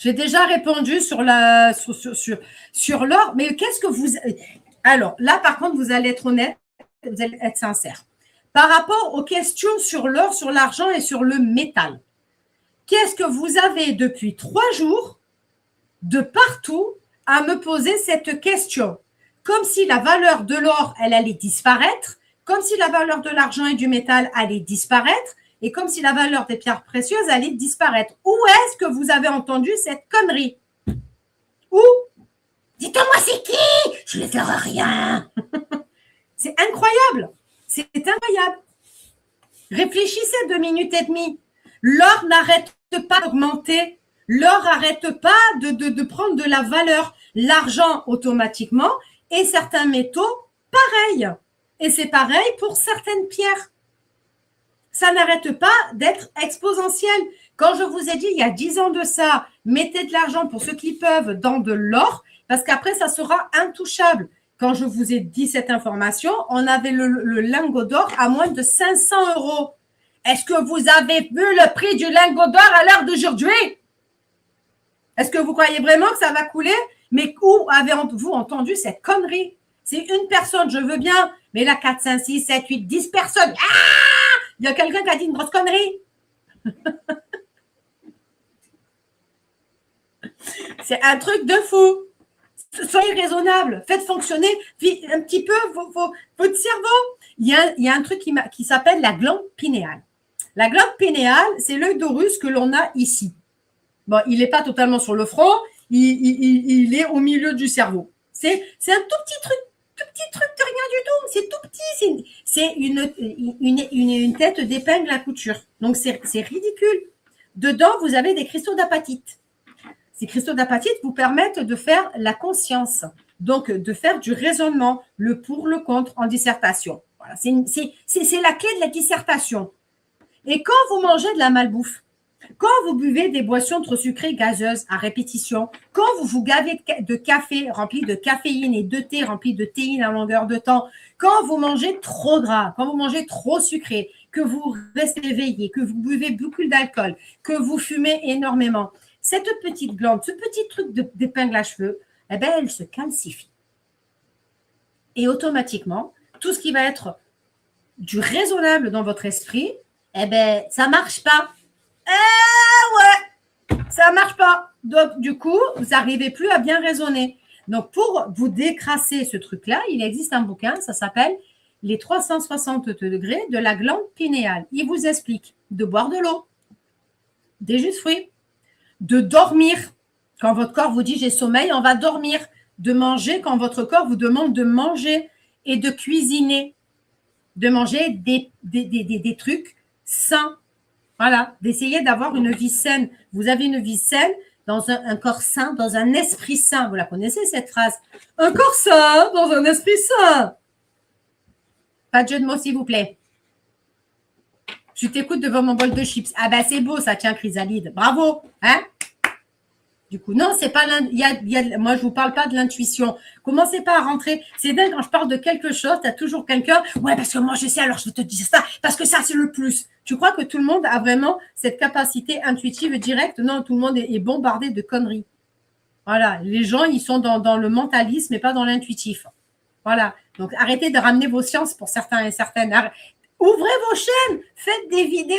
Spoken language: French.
J'ai déjà répondu sur l'or, mais qu'est-ce que vous… Alors, là, par contre, vous allez être honnête, vous allez être sincère. Par rapport aux questions sur l'or, sur l'argent et sur le métal, qu'est-ce que vous avez depuis 3 jours de partout à me poser cette question? Comme si la valeur de l'or, elle allait disparaître, comme si la valeur de l'argent et du métal allait disparaître, et comme si la valeur des pierres précieuses allait disparaître. Où est-ce que vous avez entendu cette connerie? Où? Dites-moi c'est qui? Je ne ferai rien. C'est incroyable. C'est incroyable. Réfléchissez 2 minutes et demie. L'or n'arrête pas d'augmenter. L'or n'arrête pas de prendre de la valeur. L'argent automatiquement et certains métaux, pareil. Et c'est pareil pour certaines pierres. Ça n'arrête pas d'être exponentiel. Quand je vous ai dit il y a 10 ans de ça, mettez de l'argent pour ceux qui peuvent dans de l'or, parce qu'après, ça sera intouchable. Quand je vous ai dit cette information, on avait le lingot d'or à moins de 500 €. Est-ce que vous avez vu le prix du lingot d'or à l'heure d'aujourd'hui? Est-ce que vous croyez vraiment que ça va couler? Mais où avez-vous entendu cette connerie? C'est une personne, je veux bien, mais là, 4, 5, 6, 7, 8, 10 personnes. Ah! Il y a quelqu'un qui a dit une grosse connerie. C'est un truc de fou. Soyez raisonnable. Faites fonctionner un petit peu votre cerveau. Il y a un truc qui s'appelle la glande pinéale. La glande pinéale, c'est l'œil d'Horus que l'on a ici. Bon, il n'est pas totalement sur le front. Il est au milieu du cerveau. C'est un tout petit truc de rien du tout. C'est tout petit. C'est une tête d'épingle à couture. Donc, c'est ridicule. Dedans, vous avez des cristaux d'apatite. Ces cristaux d'apatite vous permettent de faire la conscience, donc de faire du raisonnement, le pour, le contre en dissertation. Voilà, c'est la clé de la dissertation. Et quand vous mangez de la malbouffe, quand vous buvez des boissons trop sucrées gazeuses à répétition, quand vous vous gavez de café rempli de caféine et de thé rempli de théine à longueur de temps, quand vous mangez trop gras, quand vous mangez trop sucré, que vous restez éveillé, que vous buvez beaucoup d'alcool, que vous fumez énormément, cette petite glande, ce petit truc d'épingle à cheveux, eh bien, elle se calcifie. Et automatiquement, tout ce qui va être du raisonnable dans votre esprit, eh bien, ça ne marche pas. Ouais, ça ne marche pas. Donc, du coup, vous n'arrivez plus à bien raisonner. Donc, pour vous décrasser ce truc-là, il existe un bouquin, ça s'appelle « Les 360 degrés de la glande pinéale ». Il vous explique de boire de l'eau, des jus de fruits, de dormir. Quand votre corps vous dit « j'ai sommeil », on va dormir. De manger quand votre corps vous demande de manger et de cuisiner. De manger des trucs sains. Voilà, d'essayer d'avoir une vie saine. Vous avez une vie saine dans un corps sain, dans un esprit sain. Vous la connaissez cette phrase? Un corps sain dans un esprit sain. Pas de jeu de mots, s'il vous plaît. Je t'écoute devant mon bol de chips. Ah ben c'est beau ça, tiens, Chrysalide. Bravo, hein? Du coup, non, c'est pas moi, je vous parle pas de l'intuition. Commencez pas à rentrer. C'est dingue, quand je parle de quelque chose, tu as toujours quelqu'un. Ouais, parce que moi, je sais, alors je vais te dire ça, parce que ça, c'est le plus. Tu crois que tout le monde a vraiment cette capacité intuitive directe? Non, tout le monde est bombardé de conneries. Voilà, les gens, ils sont dans le mentalisme et pas dans l'intuitif. Voilà, donc arrêtez de ramener vos sciences pour certains et certaines. Ouvrez vos chaînes, faites des vidéos.